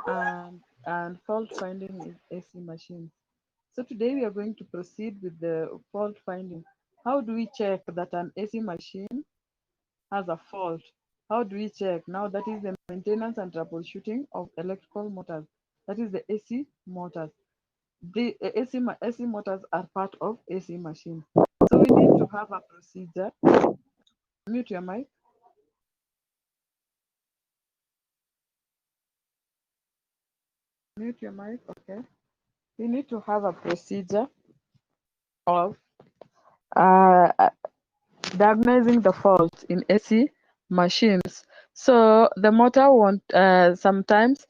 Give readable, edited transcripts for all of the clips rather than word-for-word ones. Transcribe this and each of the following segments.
and fault finding in AC machines. So today we are going to proceed with the fault finding. How do we check that an AC machine has a fault? How do we check? Now that is the maintenance and troubleshooting of electrical motors. That is the AC motors. The AC motors are part of AC machines. So we need to have a procedure. Mute your mic. Mute your mic. Okay. We need to have a procedure of uh, diagnosing the fault in AC machines. So the motor won't sometimes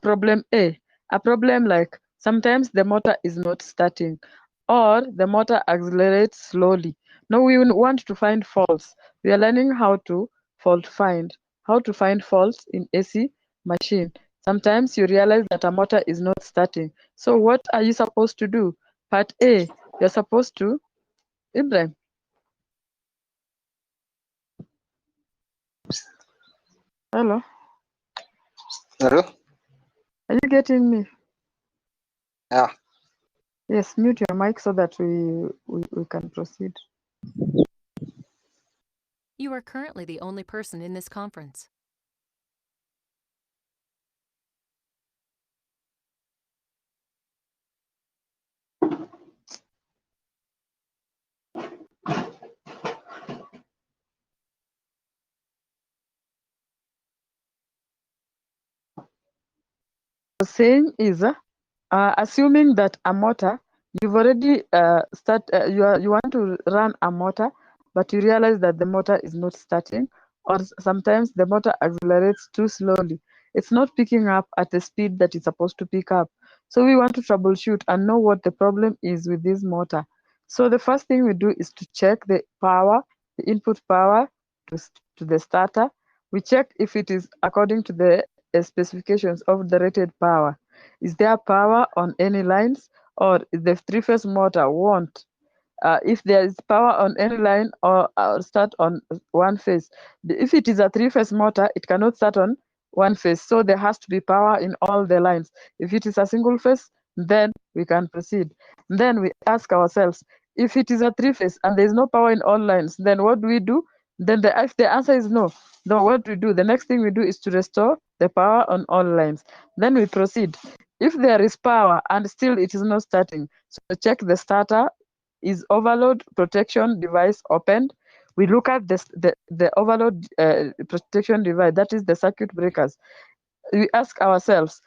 problem a problem like sometimes the motor is not starting or the motor accelerates slowly. Now we want to find faults. We are learning how to how to find faults in AC machine. Sometimes you realize that a motor is not starting. So what are you supposed to do? Part A, you're supposed to Ibrahim. Hello. Hello? Are you getting me? Yeah. Yes, mute your mic so that we can proceed. You are currently the only person in this conference. The saying is, assuming that a motor, you've already you want to run a motor, but you realize that the motor is not starting, or sometimes the motor accelerates too slowly. It's not picking up at the speed that it's supposed to pick up. So we want to troubleshoot and know what the problem is with this motor. So the first thing we do is to check the power, the input power to the starter. We check if it is according to the specifications of the rated power. Is there power on any lines, or the three-phase motor won't? If there is power on any line or start on one phase. If it is a three-phase motor, it cannot start on one phase. So there has to be power in all the lines. If it is a single phase, then we can proceed. Then we ask ourselves, if it is a three-phase and there is no power in all lines, then what do we do? Then if the answer is no, then what do we do? The next thing we do is to restore the power on all lines. Then we proceed. If there is power and still it is not starting, so check the starter. Is overload protection device opened? We look at the overload protection device, that is the circuit breakers. We ask ourselves,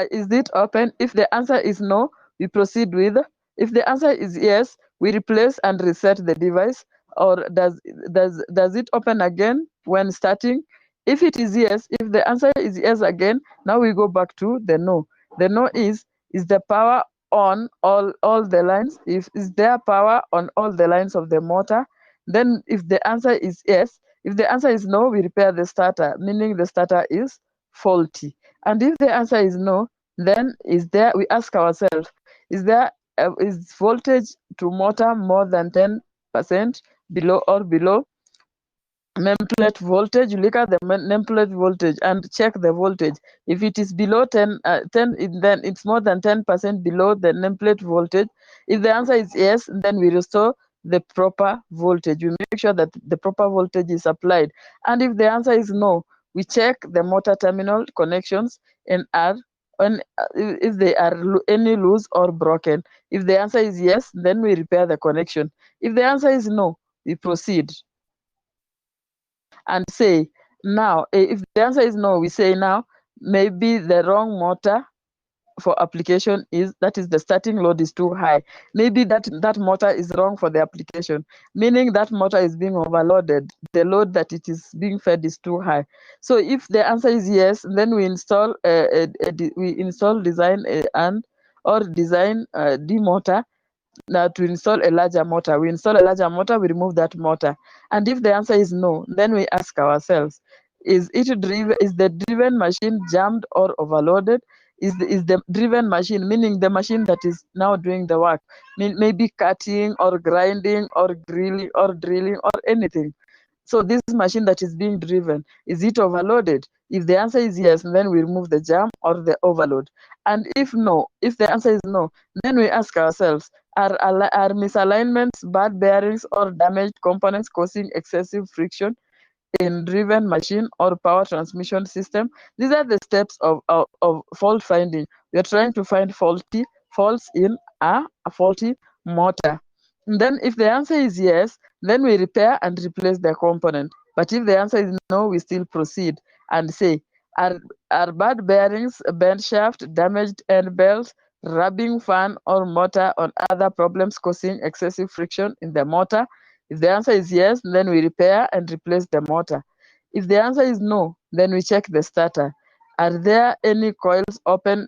is it open? If the answer is no, we proceed with. If the answer is yes, we replace and reset the device. Or does it open again when starting? If it is yes, if the answer is yes again, now we go back to the no. The no is the power on all the lines? If is there power on all the lines of the motor? Then if the answer is yes, if the answer is no, we repair the starter, meaning the starter is faulty. And if the answer is no, then we ask ourselves, is voltage to motor more than 10% below or below nameplate voltage? You look at the nameplate voltage and check the voltage. If it is below 10, then it's more than 10% below the nameplate voltage. If the answer is yes, then we restore the proper voltage. We make sure that the proper voltage is applied. And if the answer is no, we check the motor terminal connections and if they are any loose or broken. If the answer is yes, then we repair the connection. If the answer is no, we proceed and say now. If the answer is no, we say now maybe the wrong motor for application is the starting load is too high. Maybe that motor is wrong for the application, meaning that motor is being overloaded. The load that it is being fed is too high. So if the answer is yes, then we install design and or design D motor. Now to install a larger motor, we install a larger motor, we remove that motor. And if the answer is no, then we ask ourselves, is the driven machine jammed or overloaded? Is the driven machine, meaning the machine that is now doing the work, maybe cutting or grinding or drilling or anything, So this machine that is being driven, is it overloaded? If the answer is yes, then we remove the jam or the overload. And if no, if the answer is no, then we ask ourselves, are misalignments, bad bearings, or damaged components causing excessive friction in driven machine or power transmission system? These are the steps of fault finding. We are trying to find faults in a faulty motor. And then if the answer is yes, then we repair and replace the component. But if the answer is no, we still proceed and say, are bad bearings, bent shaft, damaged end belts, rubbing fan or motor, or other problems causing excessive friction in the motor? If the answer is yes, then we repair and replace the motor. If the answer is no, then we check the starter. Are there any coils open,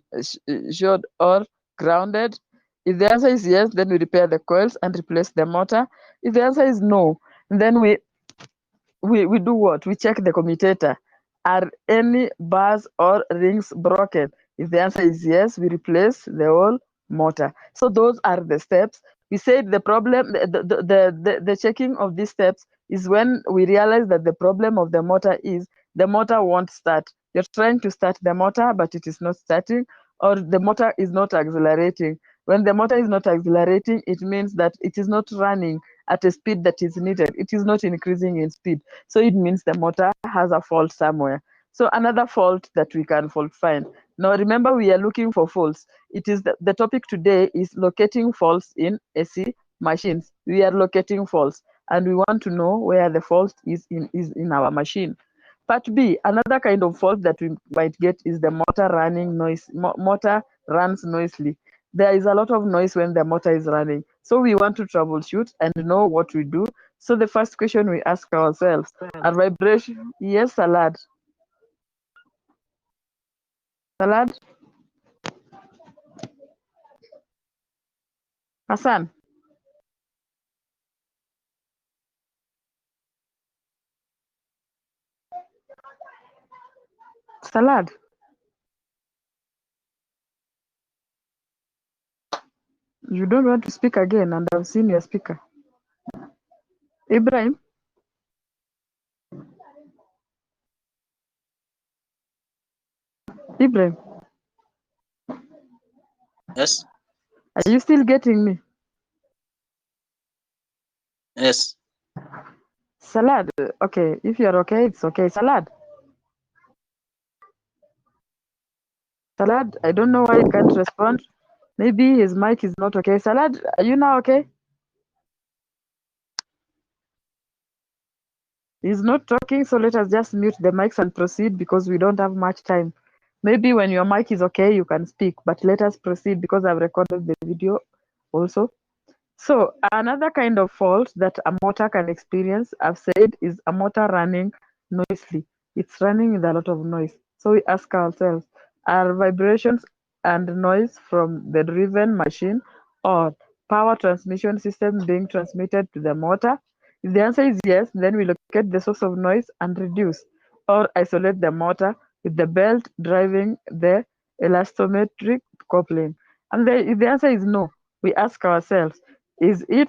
short, or grounded? If the answer is yes, then we repair the coils and replace the motor. If the answer is no, then we do what? We check the commutator. Are any bars or rings broken? If the answer is yes, we replace the whole motor. So those are the steps. We said the problem, the checking of these steps is when we realize that the problem of the motor is the motor won't start. You're trying to start the motor, but it is not starting, or the motor is not accelerating. When the motor is not accelerating, it means that it is not running at a speed that is needed. It is not increasing in speed. So it means the motor has a fault somewhere. So another fault that we can fault find. Now remember, we are looking for faults. It is the topic today is locating faults in AC machines. We are locating faults and we want to know where the fault is in our machine. Part B, another kind of fault that we might get is the motor running noise. Motor runs noisily. There is a lot of noise when the motor is running. So we want to troubleshoot and know what we do. So the first question we ask ourselves, are vibration? Yes, Salad. Salad? Hassan? Salad? You don't want to speak again, and I've seen your speaker. Ibrahim? Ibrahim, Yes. are you still getting me? Yes. Salad, okay. If you're okay, it's okay. Salad? Salad, I don't know why he can't respond. Maybe his mic is not okay. Salad, are you now okay? He's not talking, so let us just mute the mics and proceed because we don't have much time. Maybe when your mic is okay, you can speak, but let us proceed because I've recorded the video also. So another kind of fault that a motor can experience, I've said, is a motor running noisily. It's running with a lot of noise. So we ask ourselves, are vibrations and noise from the driven machine or power transmission system being transmitted to the motor? If the answer is yes, then we locate the source of noise and reduce or isolate the motor with the belt driving the elastometric coupling. And if the answer is no, we ask ourselves, is a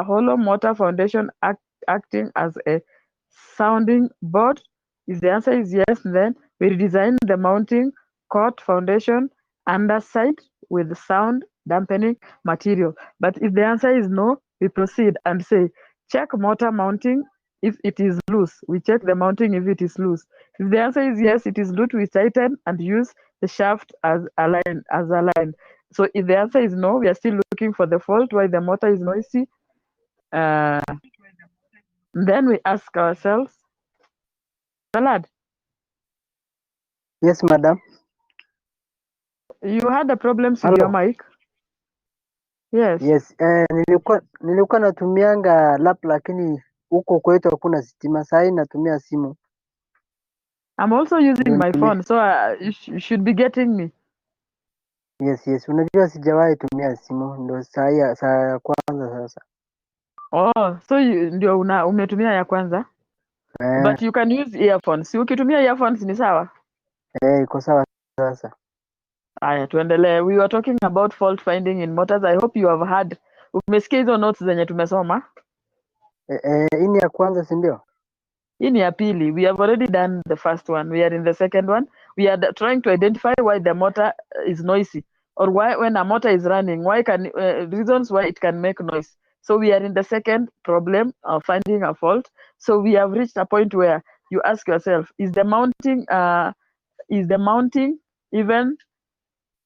hollow motor foundation acting as a sounding board? If the answer is yes, then we redesign the mounting cord foundation underside with sound dampening material. But if the answer is no, we proceed and say, check motor mounting if it is loose. We check the mounting if it is loose. If the answer is yes, it is loose, we tighten and use the shaft as aligned. So if the answer is no, we are still looking for the fault why the motor is noisy. Then we ask ourselves, Salad, Yes, madam. you had the problems with your Hello. mic? Yes. Yes, nilikuwa natumianga lap lakini huko kwetu hakuna stima. Saa hii natumia simu. I'm also using my phone, so you should be getting me. Yes. Unajua sijawahi tumia simu, ndo saa ya kwanza sasa. Oh, so ndio umetumia ya kwanza? But you can use earphones. Si ukitumia earphones ni sawa? Iko sawa sasa. Aya, tuendelee. We were talking about fault finding in motors. I hope you have had. Umesikia hizo notes zenye tumesoma? Hii ni ya kwanza, si ndio? Hii ni ya pili. We have already done the first one. We are in the second one. We are trying to identify why the motor is noisy, or why when a motor is running, why can reasons why it can make noise. So we are in the second problem of finding a fault. So we have reached a point where you ask yourself, is the mounting even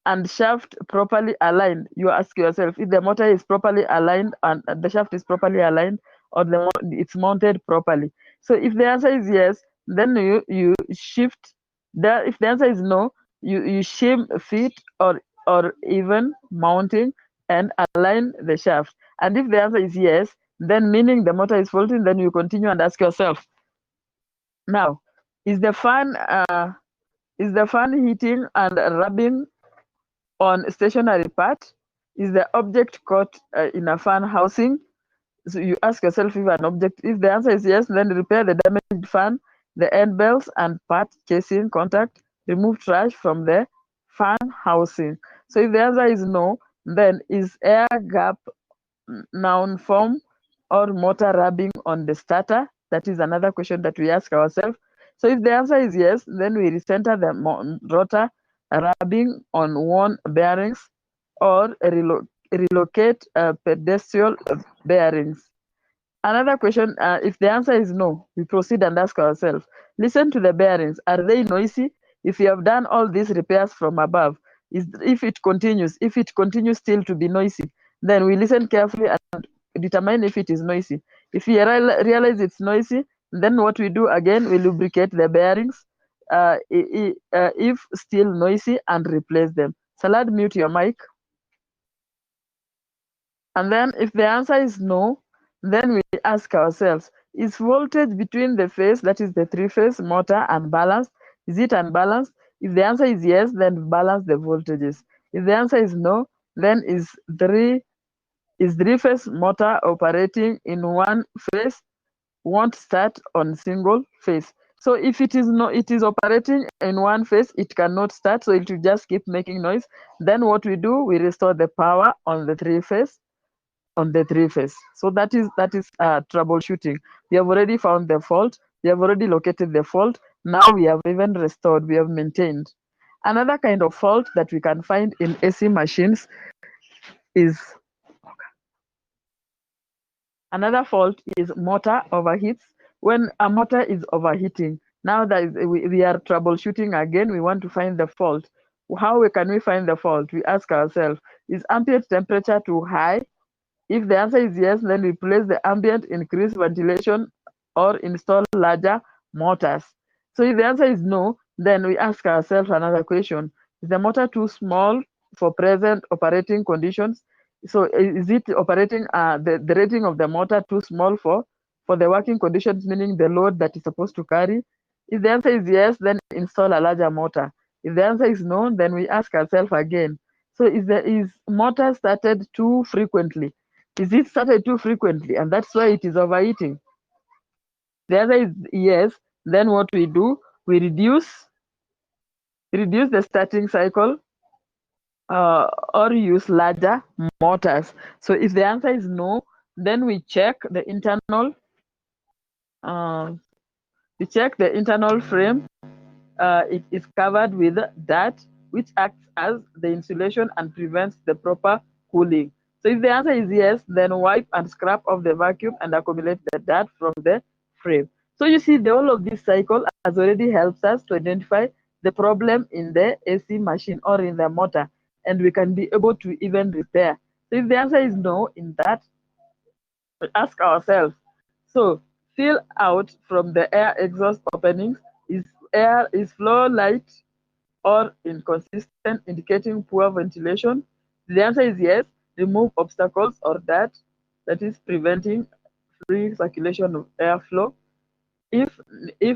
and shaft properly aligned? You ask yourself if the motor is properly aligned and the shaft is properly aligned, or it's mounted properly. So if the answer is yes, then you shift. If the answer is no, you shim feet or even mounting and align the shaft. And if the answer is yes, then meaning the motor is faulty, then you continue and ask yourself, now, is the fan heating and rubbing on stationary part? Is the object caught in a fan housing? So you ask yourself if an object, if the answer is yes, then repair the damaged fan, the end belts and part casing contact, remove trash from the fan housing. So if the answer is no, then is air gap noun form or motor rubbing on the starter? That is another question that we ask ourselves. So if the answer is yes, then we recenter the rotor rubbing on worn bearings or relocate pedestal bearings. Another question, if the answer is no, we proceed and ask ourselves, listen to the bearings. Are they noisy? If you have done all these repairs from above, if it continues still to be noisy, then we listen carefully and determine if it is noisy. If we realize it's noisy, then what we do again, we lubricate the bearings, if still noisy, and replace them. Salad, mute your mic. And then if the answer is no, then we ask ourselves, is voltage between the phase, that is the three-phase motor, unbalanced? Is it unbalanced? If the answer is yes, then balance the voltages. If the answer is no, then is three-phase motor operating in one phase, won't start on single phase. So if it is operating in one phase, it cannot start, so it will just keep making noise. Then what we do, we restore the power on the three-phase. So that is troubleshooting. We have already found the fault, we have already located the fault, now we have even restored, we have maintained. Another kind of fault that we can find in AC machines is motor overheats. When a motor is overheating, now that we are troubleshooting again, we want to find the fault. How can we find the fault? We ask ourselves, is ambient temperature too high? If the answer is yes, then replace the ambient, increase ventilation, or install larger motors. So if the answer is no, then we ask ourselves another question. Is the motor too small for present operating conditions? So is it operating, the rating of the motor too small for the working conditions, meaning the load that is supposed to carry? If the answer is yes, then install a larger motor. If the answer is no, then we ask ourselves again. So is motor started too frequently? Is it started too frequently and that's why it is overheating? The answer is yes. Then what we do, we reduce the starting cycle, or use larger motors. So if the answer is no, then we check the internal frame. It is covered with dirt, which acts as the insulation and prevents the proper cooling. So if the answer is yes, then wipe and scrap off the vacuum and accumulate the dirt from the frame. So you see, the whole of this cycle has already helped us to identify the problem in the AC machine or in the motor, and we can be able to even repair. So if the answer is no in that, we ask ourselves, so fill out from the air exhaust openings, is flow light or inconsistent, indicating poor ventilation? The answer is yes. Remove obstacles or dirt, that is preventing free circulation of airflow. If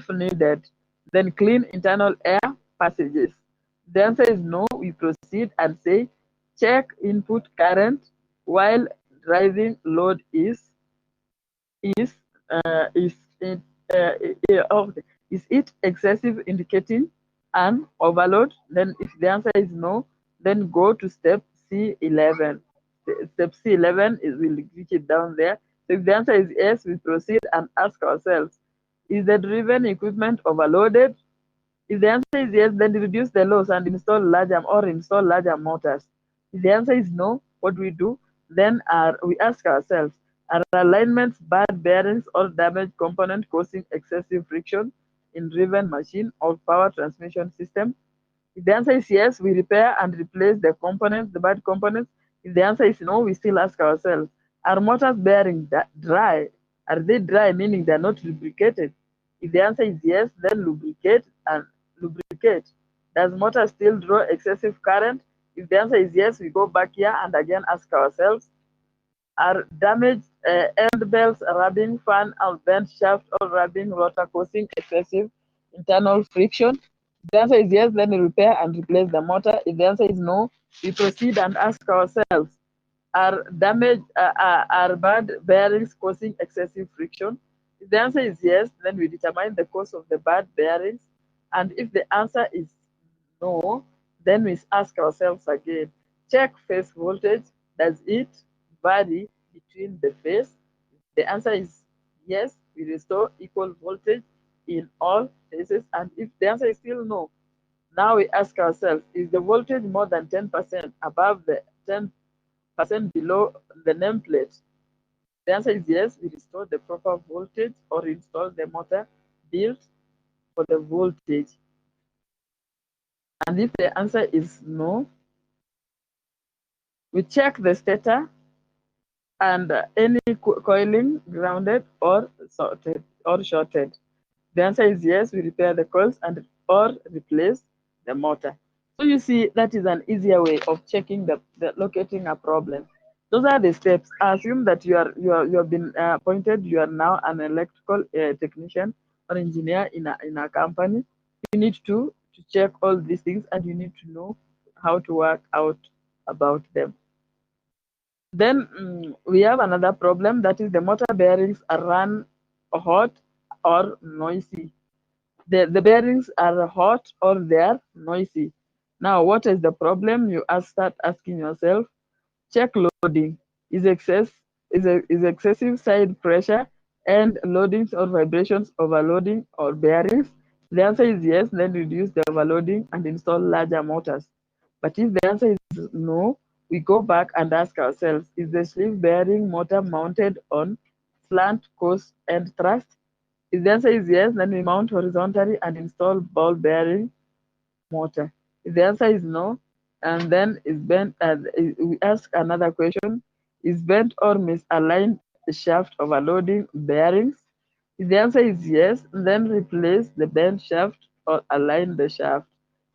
needed, then clean internal air passages. The answer is no. We proceed and say, check input current while driving load is is is it is it excessive, indicating an overload? Then if the answer is no, then go to step C11. Step C11 is, will reach it down there. So if the answer is yes, we proceed and ask ourselves, is the driven equipment overloaded? If the answer is yes, then reduce the loss and install larger motors. If the answer is no, what we do? Then we ask ourselves, are alignments, bad bearings, or damaged component causing excessive friction in driven machine or power transmission system? If the answer is yes, we repair and replace the components, the bad components. If the answer is no, we still ask ourselves, are motors bearing dry? Are they dry, meaning they're not lubricated? If the answer is yes, then lubricate. Does motor still draw excessive current? If the answer is yes, we go back here and again ask ourselves, are damaged end belts, rubbing fan, or bent shaft or rubbing rotor causing excessive internal friction? If the answer is yes, then we repair and replace the motor. If the answer is no, we proceed and ask ourselves, are bad bearings causing excessive friction? If the answer is yes, then we determine the cause of the bad bearings. And if the answer is no, then we ask ourselves again, check phase voltage. Does it vary between the phase? The answer is yes, we restore equal voltage in all phases. And if the answer is still no, now we ask ourselves, is the voltage more than 10% above the 10% below the nameplate? The answer is yes, we restore the proper voltage or install the motor built for the voltage. And if the answer is no, we check the stator and any coiling grounded or shorted. The answer is yes, we repair the coils and or replace the motor. So you see, that is an easier way of checking the locating a problem. Those are the steps. Assume that you have been appointed. You are now an electrical technician or engineer in a company. You need to check all these things, and you need to know how to work out about them. Then we have another problem, that is the motor bearings are run hot or noisy. The bearings are hot or they are noisy. Now, what is the problem? You start asking yourself, check loading. Is excessive side pressure and loadings or vibrations overloading or bearings? The answer is yes, then reduce the overloading and install larger motors. But if the answer is no, we go back and ask ourselves, is the sleeve bearing motor mounted on slant course and thrust? If the answer is yes, then we mount horizontally and install ball bearing motor. If the answer is no, and then is bent, we ask another question: is bent or misaligned shaft overloading bearings? If the answer is yes, then replace the bent shaft or align the shaft.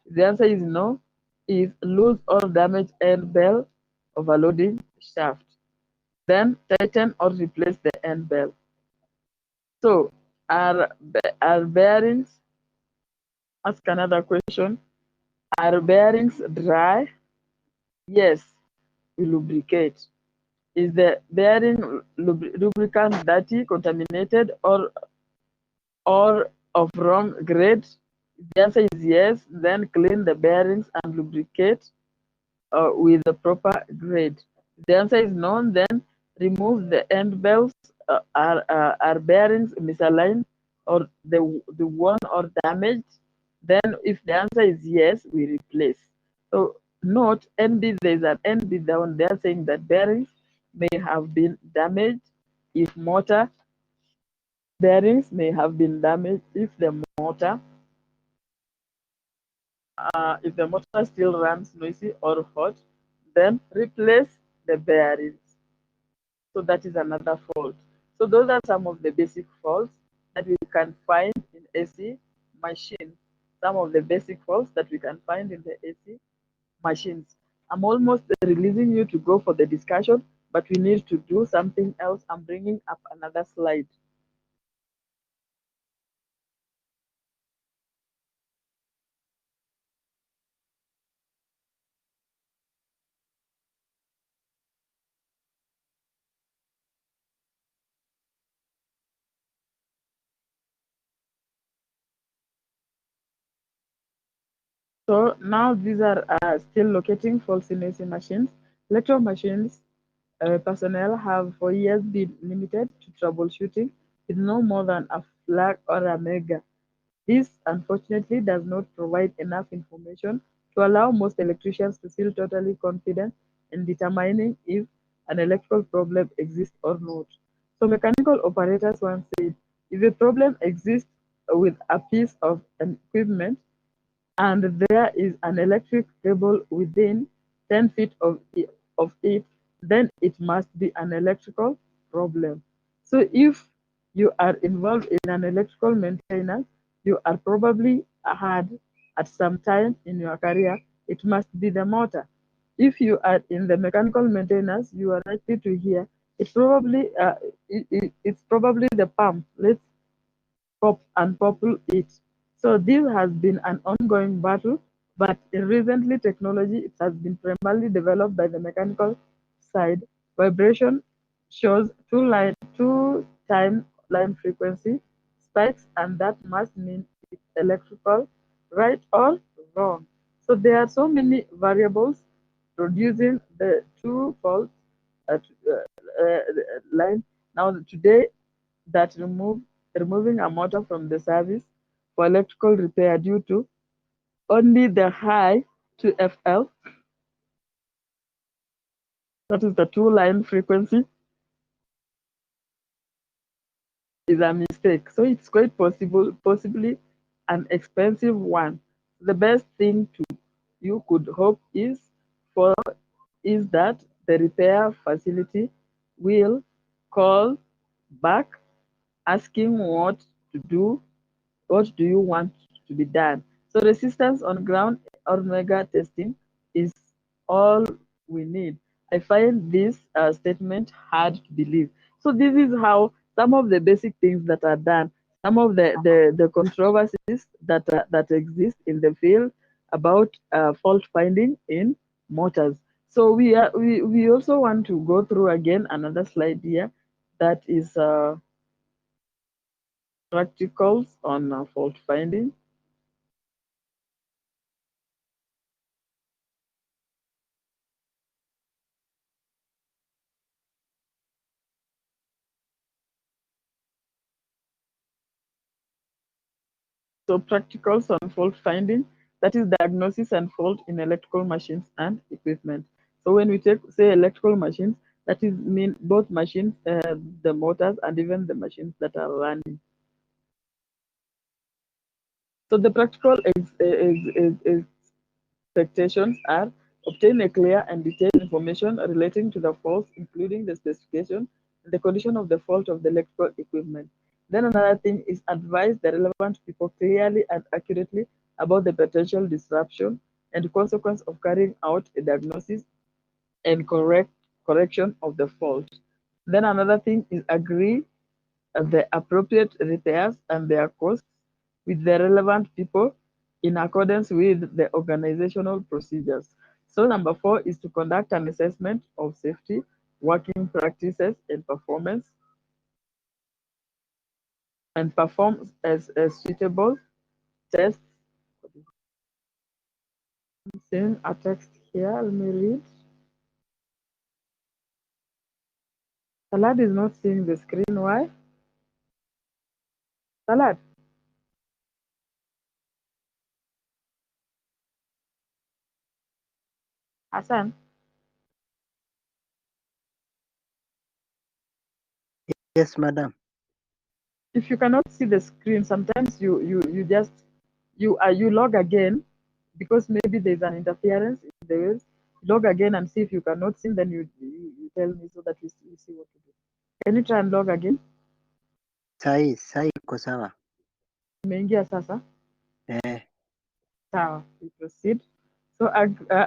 If the answer is no, is loose or damaged end bell overloading shaft. Then tighten or replace the end bell. So, are bearings, ask another question, are bearings dry? Yes, we lubricate. Is the bearing lubricant dirty, contaminated, or of wrong grade? If the answer is yes, then clean the bearings and lubricate with the proper grade. If the answer is no, then remove the end belts. Are bearings misaligned or the worn or damaged? Then if the answer is yes, we replace. So note NB, there's an NB down there saying that bearings may have been damaged if motor bearings may have been damaged if the motor still runs noisy or hot, then replace the bearings. So that is another fault. So those are some of the basic faults that we can find in AC machines. Some of the basic faults that we can find in the AC machines. I'm almost releasing you to go for the discussion, but we need to do something else. I'm bringing up another slide. So now these are still locating faults in AC machines. Electro machines personnel have for years been limited to troubleshooting with no more than a flag or a mega. This, unfortunately, does not provide enough information to allow most electricians to feel totally confident in determining if an electrical problem exists or not. So mechanical operators once said, if a problem exists with a piece of equipment, and there is an electric cable within 10 feet of it, then it must be an electrical problem. So if you are involved in an electrical maintenance, you are probably had at some time in your career, it must be the motor. If you are in the mechanical maintenance, you are likely to hear it's probably the pump. Let's pop and popple it. So this has been an ongoing battle, but recently technology it has been primarily developed by the mechanical side. Vibration shows two time line frequency spikes, and that must mean it's electrical, right or wrong. So there are so many variables producing the two faults at line. Now today that removing a motor from the service for electrical repair due to only the high 2FL, that is the two-line frequency, is a mistake. So it's quite possibly an expensive one. The best thing you could hope is that the repair facility will call back asking what do you want to be done. So resistance on ground or mega testing is all we need. I find this statement hard to believe. So this is how some of the basic things that are done, some of the controversies that exist in the field about fault finding in motors. So we also want to go through again another slide here that is practicals on fault finding. So practicals on fault finding, that is diagnosis and fault in electrical machines and equipment. So when we say electrical machines, that is mean both machines, the motors, and even the machines that are running. So the practical expectations are obtain a clear and detailed information relating to the fault, including the specification and the condition of the fault of the electrical equipment. Then another thing is advise the relevant people clearly and accurately about the potential disruption and consequence of carrying out a diagnosis and correction of the fault. Then another thing is agree the appropriate repairs and their costs with the relevant people in accordance with the organizational procedures. So number 4 is to conduct an assessment of safety, working practices, and performance, and perform as suitable tests. I'm seeing a text here. Let me read. Salad is not seeing the screen. Why? Salad. Hassan. Yes, madam. If you cannot see the screen, sometimes you just you log again because maybe there's an interference in the waves. Log again and see if you cannot see, then you tell me so that we see what to do. Can you try and log again? Sahi iko sawa. Umeingia sasa? Sawa, we proceed. So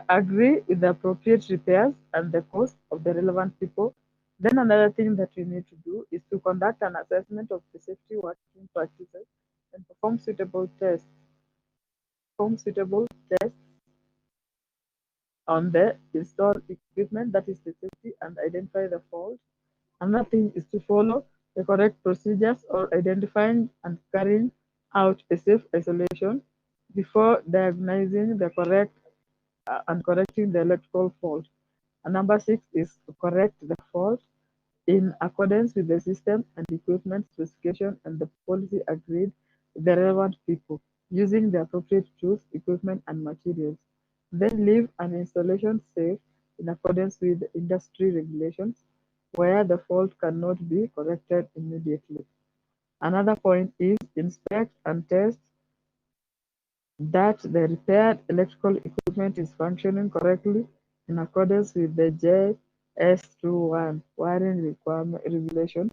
agree with the appropriate repairs and the cost of the relevant people. Then another thing that we need to do is to conduct an assessment of the safety working practices and perform suitable tests. On the installed equipment, that is the safety, and identify the fault. Another thing is to follow the correct procedures or identifying and carrying out a safe isolation before diagnosing the correct and correcting the electrical fault. And number 6 is to correct the fault in accordance with the system and equipment specification and the policy agreed with the relevant people, using the appropriate tools, equipment, and materials. Then leave an installation safe in accordance with industry regulations where the fault cannot be corrected immediately. Another point is inspect and test that the repaired electrical equipment is functioning correctly in accordance with the JS21 wiring regulations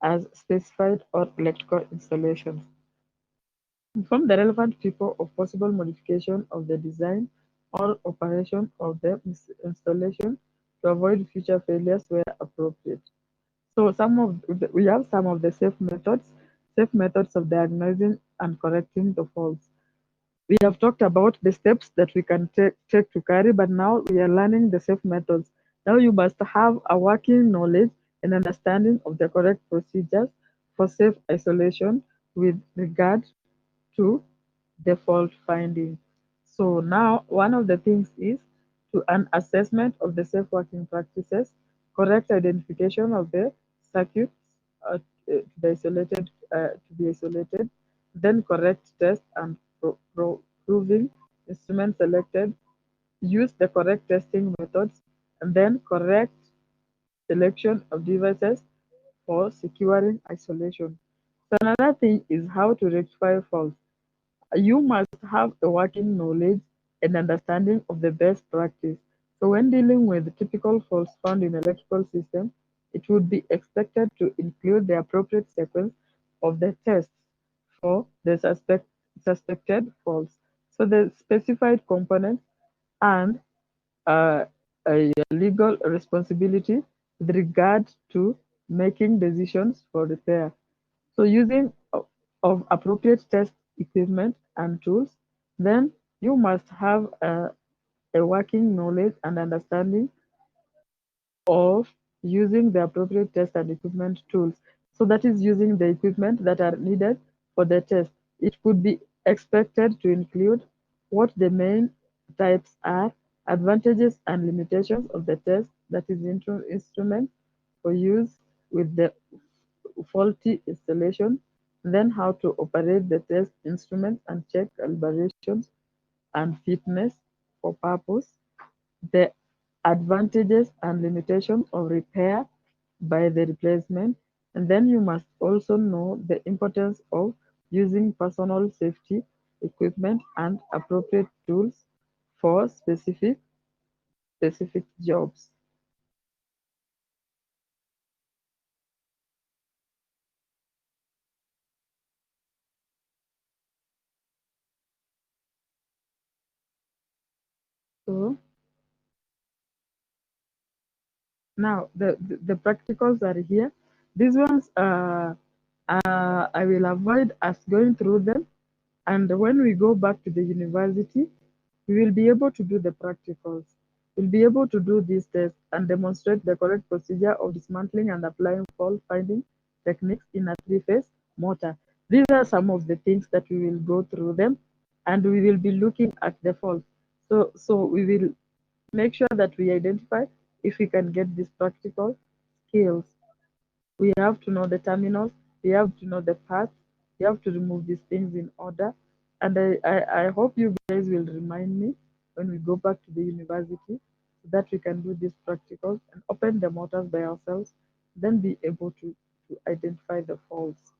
as specified on electrical installations. Inform the relevant people of possible modification of the design or operation of the installation to avoid future failures where appropriate. So we have some of the safe methods of diagnosing and correcting the faults. We have talked about the steps that we can take to carry, but now we are learning the safe methods. Now you must have a working knowledge and understanding of the correct procedures for safe isolation with regard to the fault finding. So now one of the things is to an assessment of the safe working practices, correct identification of the circuits to be isolated, then correct test and proving instrument selected, use the correct testing methods, and then correct selection of devices for securing isolation. So another thing is how to rectify faults. You must have a working knowledge and understanding of the best practice. So when dealing with typical faults found in electrical systems, it would be expected to include the appropriate sequence of the tests for the suspected faults. So the specified components and uh, a legal responsibility with regard to making decisions for repair. So using of appropriate test equipment and tools, then you must have a working knowledge and understanding of using the appropriate test and equipment tools. So that is using the equipment that are needed for the test. It could be expected to include what the main types are, advantages and limitations of the test, that is instrument for use with the faulty installation, then how to operate the test instrument and check calibrations and fitness for purpose, the advantages and limitations of repair by the replacement, and then you must also know the importance of using personal safety equipment and appropriate tools for specific jobs. So now the practicals are here. These ones I will avoid us going through them, and when we go back to the university, we will be able to do the practicals. We'll be able to do these tests and demonstrate the correct procedure of dismantling and applying fault finding techniques in a three-phase motor. These are some of the things that we will go through them, and we will be looking at the fault. So we will make sure that we identify if we can get these practical skills. We have to know the terminals, we have to know the parts, we have to remove these things in order. And I hope you guys will remind me when we go back to the university so that we can do these practicals and open the motors by ourselves, then be able to identify the faults.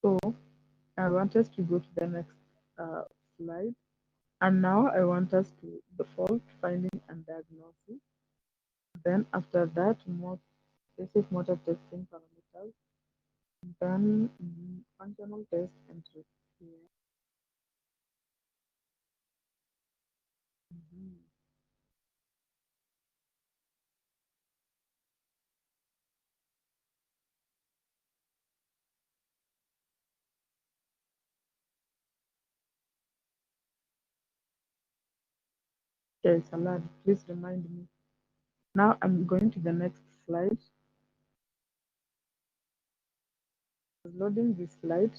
So I want us to go to the next slide. And now I want us to the fault finding and diagnosis. Then after that, more basic motor testing parameters. Then functional test entry. Yeah. Mhm. Okay, Salad, please remind me. Now I'm going to the next slide. Loading this slide.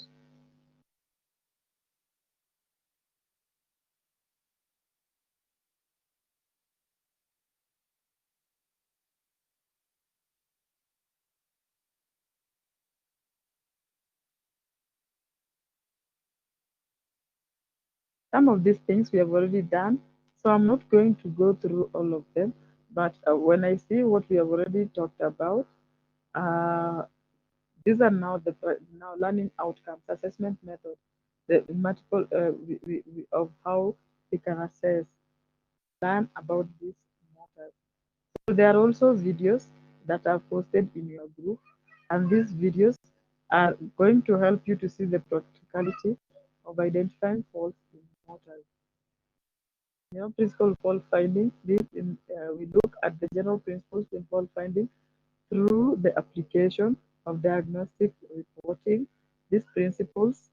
Some of these things we have already done, so I'm not going to go through all of them. But when I see what we have already talked about, these are now now learning outcomes assessment method, the multiple of how we can assess, learn about these matters. So there are also videos that are posted in your group, and these videos are going to help you to see the practicality of identifying faults in mortars. Principle fault finding. We look at the general principles in fault finding through the application of diagnostic reporting. These principles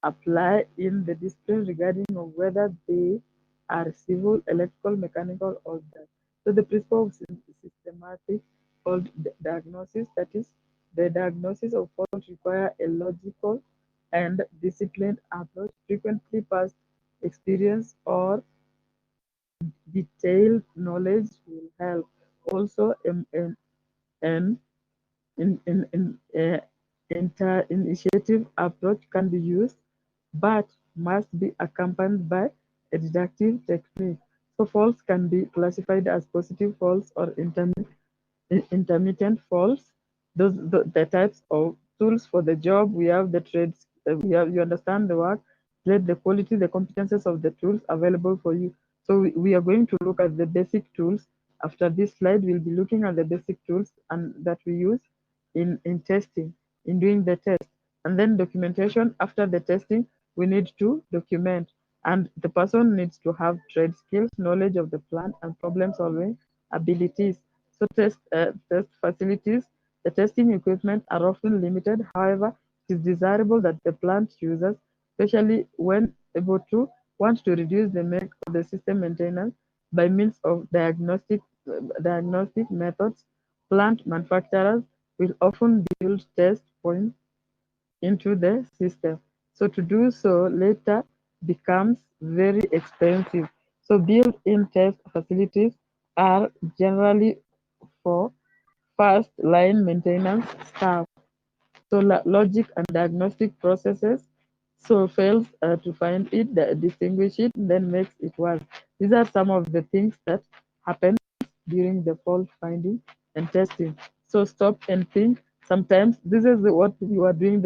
apply in the discipline regarding of whether they are civil, electrical, mechanical, or that. So the principle of systematic fault diagnosis, that is, the diagnosis of fault require a logical and disciplined approach. Frequently past experience or detailed knowledge will help. Also, an initiative approach can be used, but must be accompanied by a deductive technique. So faults can be classified as positive faults or intermittent faults. Those the types of tools for the job. We have the trades. We have, you understand the work, trade, the quality, the competences of the tools available for you. So we are going to look at the basic tools. After this slide, we'll be looking at the basic tools and that we use in testing, in doing the test. And then documentation. After the testing, we need to document. And the person needs to have trade skills, knowledge of the plant, and problem solving abilities. So test facilities. The testing equipment are often limited. However, it is desirable that the plant users, especially when able to, want to reduce the make of the system maintenance by means of diagnostic methods. Plant manufacturers will often build test points into the system. So to do so later becomes very expensive. So built-in test facilities are generally for first line maintenance staff. So logic and diagnostic processes. So fails to find it, distinguish it, then makes it worse. These are some of the things that happen during the fault finding and testing. So stop and think. Sometimes this is what you are doing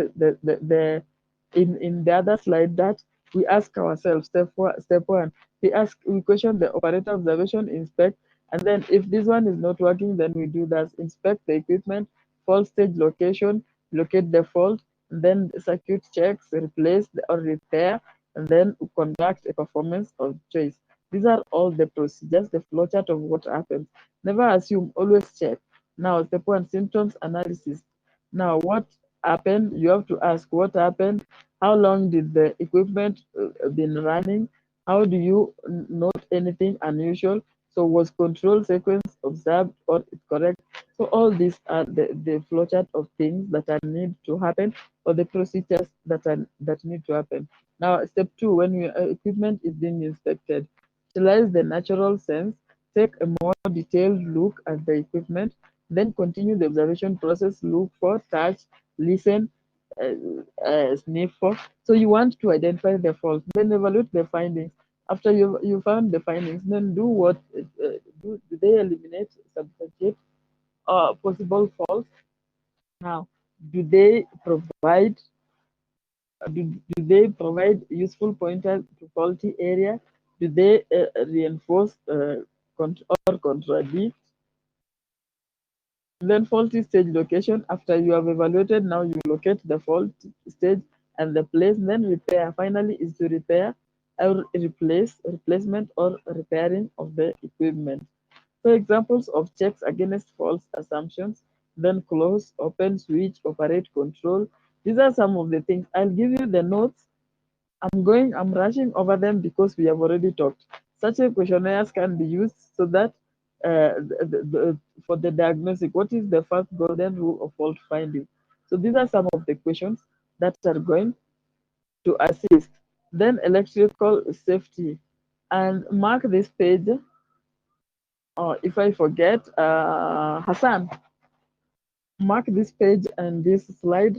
in the other slide, that we ask ourselves step one. We question the operator observation, inspect, and then if this one is not working, then we do that. Inspect the equipment, fault stage location, locate the fault, and then circuit checks, replace or repair, and then conduct a performance of choice. These are all the procedures, the flowchart of what happens. Never assume, always check. Now, step one, symptoms analysis. Now, what happened? You have to ask what happened. How long did the equipment been running? How do you note anything unusual? So was control sequence observed or correct? So all these are the flowchart of things that are need to happen, or the procedures that need to happen. Now, step two, when your equipment is being inspected, utilize the natural sense, take a more detailed look at the equipment, then continue the observation process, look for, touch, listen, sniff for. So you want to identify the fault, then evaluate the findings. After you found the findings, then do what, do they eliminate, substantiate possible faults? Now, do they provide useful pointers to faulty area? Do they reinforce or contradict? Then faulty stage location. After you have evaluated, now you locate the fault stage and the place. Then repair. Finally, is to repair or replacement or repairing of the equipment. So examples of checks against false assumptions, then close, open, switch, operate, control. These are some of the things. I'll give you the notes. I'm rushing over them because we have already talked. Such a questionnaires can be used so that for the diagnostic, what is the first golden rule of fault finding? So these are some of the questions that are going to assist. Then electrical safety. And mark this page. If I forget, Hassan, mark this page and this slide.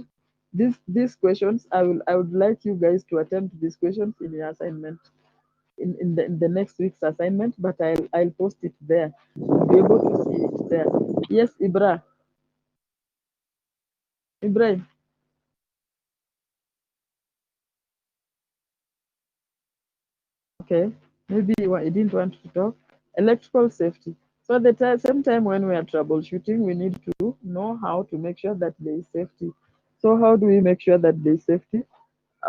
these questions, I would like you guys to attempt these questions in your assignment, in the next week's assignment, but I'll post it there. You'll be able to see it there. Yes, Ibrahim. Okay, maybe you didn't want to talk. Electrical safety. So at the same time when we are troubleshooting, we need to know how to make sure that there is safety. So how do we make sure that there is safety?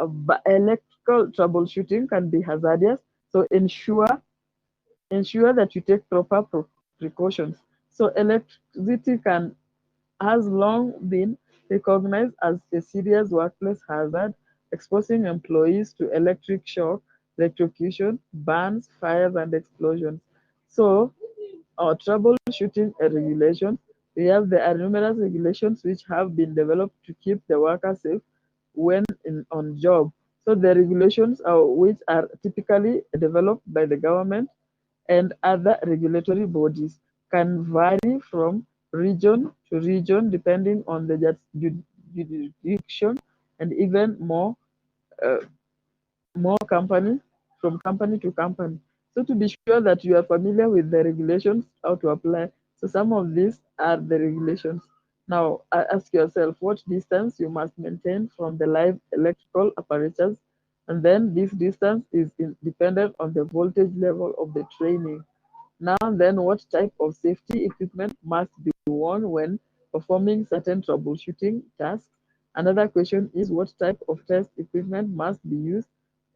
But electrical troubleshooting can be hazardous. So ensure that you take proper precautions. So electricity has long been recognized as a serious workplace hazard, exposing employees to electric shock, electrocution, burns, fires, and explosions. So, our troubleshooting regulations, there are numerous regulations which have been developed to keep the worker safe when on job. So the regulations which are typically developed by the government and other regulatory bodies can vary from region to region depending on the jurisdiction and even uh, more from company to company. So to be sure that you are familiar with the regulations, how to apply. So some of these are the regulations. Now ask yourself what distance you must maintain from the live electrical apparatus, and then this distance is dependent on the voltage level of the training. Now then, what type of safety equipment must be worn when performing certain troubleshooting tasks? Another question is what type of test equipment must be used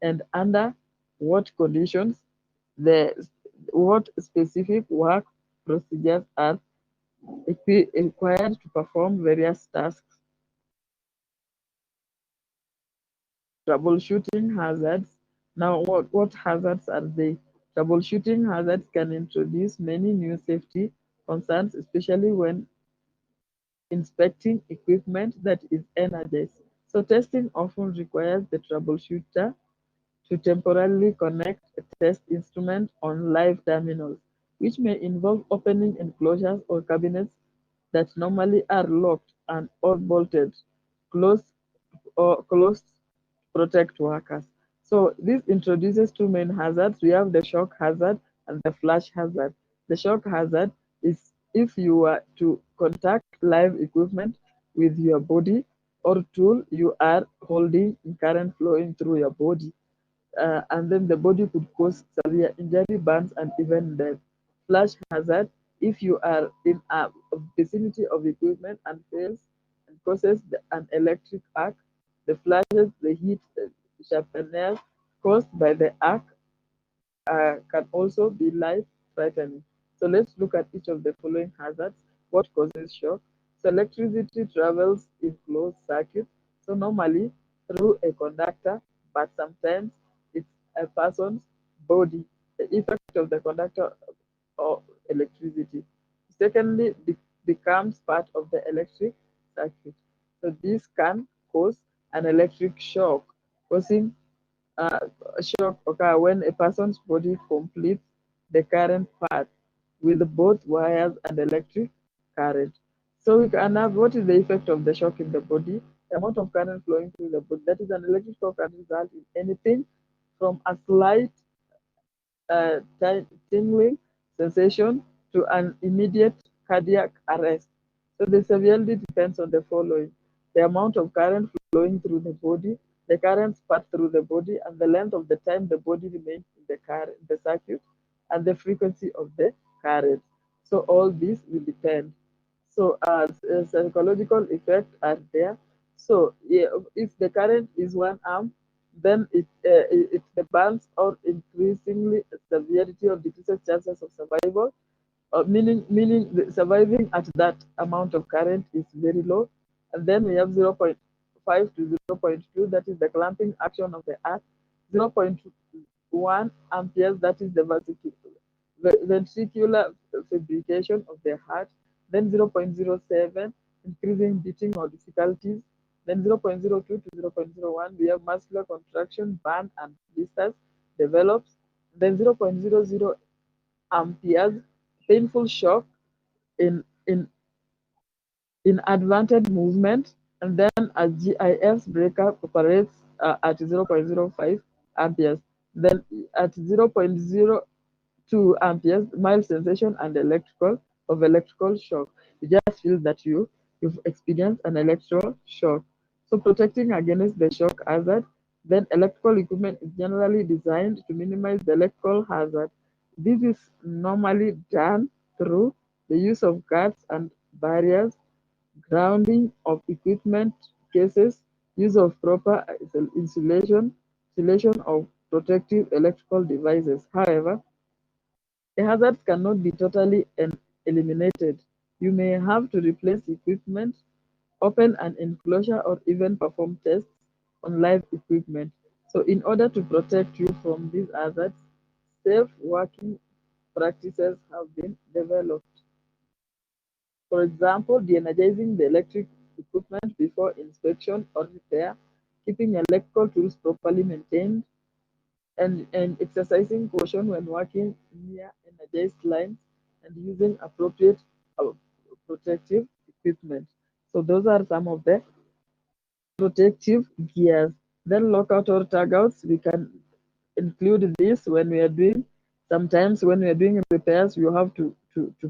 and under what conditions? What specific work procedures are required to perform various tasks? Troubleshooting hazards. Now, what hazards are they? Troubleshooting hazards can introduce many new safety concerns, especially when inspecting equipment that is energized. So testing often requires the troubleshooter to temporarily connect a test instrument on live terminals, which may involve opening enclosures or cabinets that normally are locked and or bolted closed to protect workers. So this introduces two main hazards. We have the shock hazard and the flash hazard. The shock hazard is if you were to contact live equipment with your body or tool you are holding in current flowing through your body, and then the body could cause severe injury, burns, and even death. Flash hazard, if you are in a vicinity of equipment and fails and causes an electric arc, the flashes, the heat sharpeners caused by the arc can also be life-threatening. So let's look at each of the following hazards. What causes shock? So electricity travels in closed circuits, so normally through a conductor, but sometimes it's a person's body, the effect of the conductor or electricity. Secondly, becomes part of the electric circuit. So this can cause an electric shock, causing uh, shock occur when a person's body completes the current path with both wires and electric current. So we can have what is the effect of the shock in the body? The amount of current flowing through the body. That is an electric shock can result in anything from a slight uh, tingling sensation to an immediate cardiac arrest. So the severity depends on the following: the amount of current flowing through the body, the current path through the body, and the length of the time the body remains in the circuit, and the frequency of the current. So all these will depend. So psychological effects are there. So yeah, if the current is 1 amp, then it the burns or increasingly severity or decreases chances of survival, meaning surviving at that amount of current is very low. And then we have 0.5 to 0.2, that is the clamping action of the earth. 0.1 amperes, that is the ventricular fibrillation of the heart. Then 0.07, increasing beating or difficulties. Then 0.02 to 0.01, we have muscular contraction, burn, and blisters develops. Then 0.00 amperes, painful shock in inadvertent movement. And then a GIS breaker operates at 0.05 amperes. Then at 0.02 amperes, mild sensation and electrical shock. You just feel that you've experienced an electrical shock. So protecting against the shock hazard, then electrical equipment is generally designed to minimize the electrical hazard. This is normally done through the use of guards and barriers, grounding of equipment cases, use of proper installation of protective electrical devices. However, the hazards cannot be totally eliminated. You may have to replace equipment, open an enclosure, or even perform tests on live equipment. So in order to protect you from these hazards, safe working practices have been developed. For example, de-energizing the electric equipment before inspection or repair, keeping electrical tools properly maintained, and exercising caution when working near energized lines and using appropriate uh, protective equipment. So those are some of the protective gears. Then lockout or tagouts, we can include this when we are doing, sometimes when we are doing repairs, you have to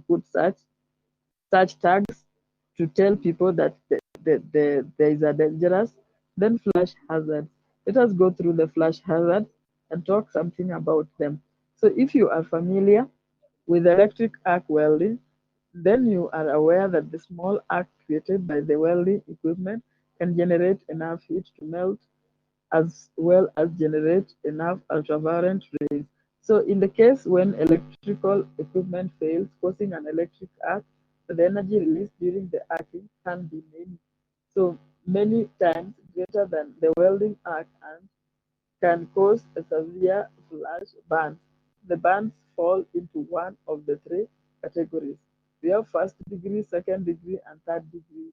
put such tags to tell people that there is a dangerous. Then flash hazards. Let us go through the flash hazards and talk something about them. So if you are familiar with electric arc welding, then you are aware that the small arc created by the welding equipment can generate enough heat to melt as well as generate enough ultraviolet rays. So in the case when electrical equipment fails, causing an electric arc, the energy released during the arcing can be many times greater than the welding arc and can cause a severe flash burn. The burns fall into one of the three categories. We have first degree, second degree, and third degree.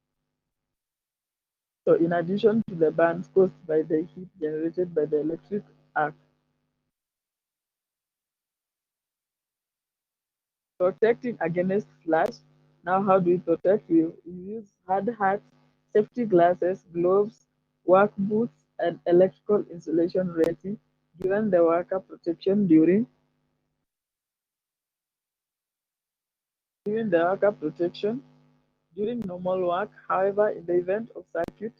So in addition to the burns caused by the heat generated by the electric arc, protecting against flash. Now how do we protect? We use hard hats, safety glasses, gloves, work boots, and electrical insulation rating, given the worker protection during the worker protection during normal work. However, in the event of circuit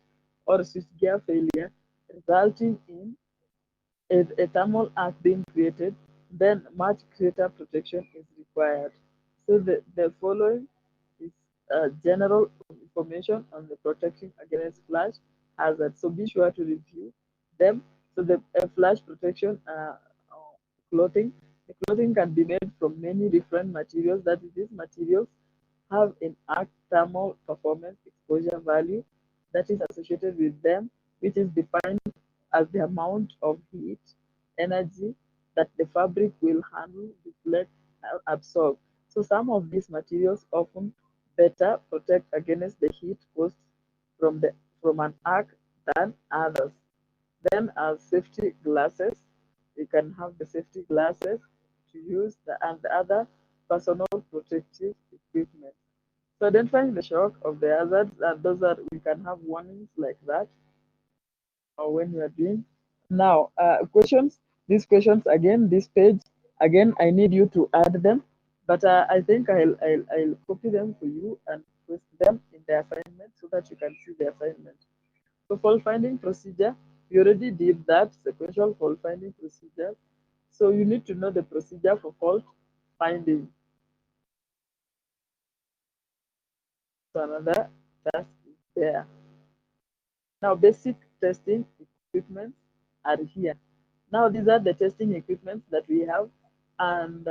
or switchgear failure resulting in a thermal arc being created, then much greater protection is required. So the following is general information on the protection against flash hazards. So be sure to review them. So the flash protection clothing. The clothing can be made from many different materials. That is, these materials have an arc thermal performance exposure value that is associated with them, which is defined as the amount of heat energy that the fabric will handle, deflect, or absorb. So some of these materials often better protect against the heat caused from an arc than others. Then as safety glasses, you can have the safety glasses to use and the other personal protective equipment. So identifying the shock of the hazards, those are we can have warnings like that, or when you are doing. Now, questions. These questions again, this page again. I need you to add them, but I think I'll copy them for you and post them in the assignment so that you can see the assignment. So fault finding procedure, we already did that, sequential fault finding procedure. So you need to know the procedure for fault finding. So another task is there. Now basic testing equipment are here. Now these are the testing equipment that we have. And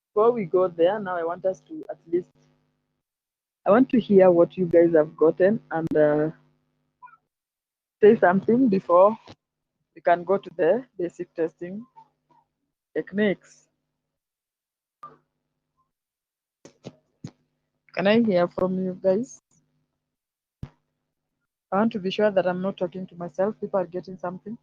before we go there, now I want us to I want to hear what you guys have gotten and say something before we can go to the basic testing techniques. Can I hear from you guys? I want to be sure that I'm not talking to myself. People are getting something.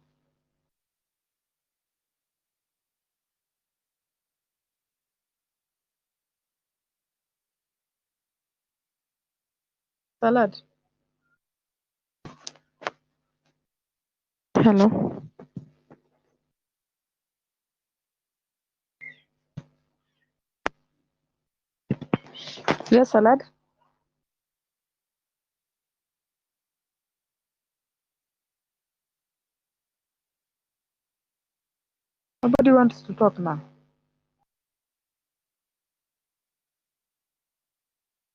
Salad. Hello. Yes, salad. Nobody wants to talk now.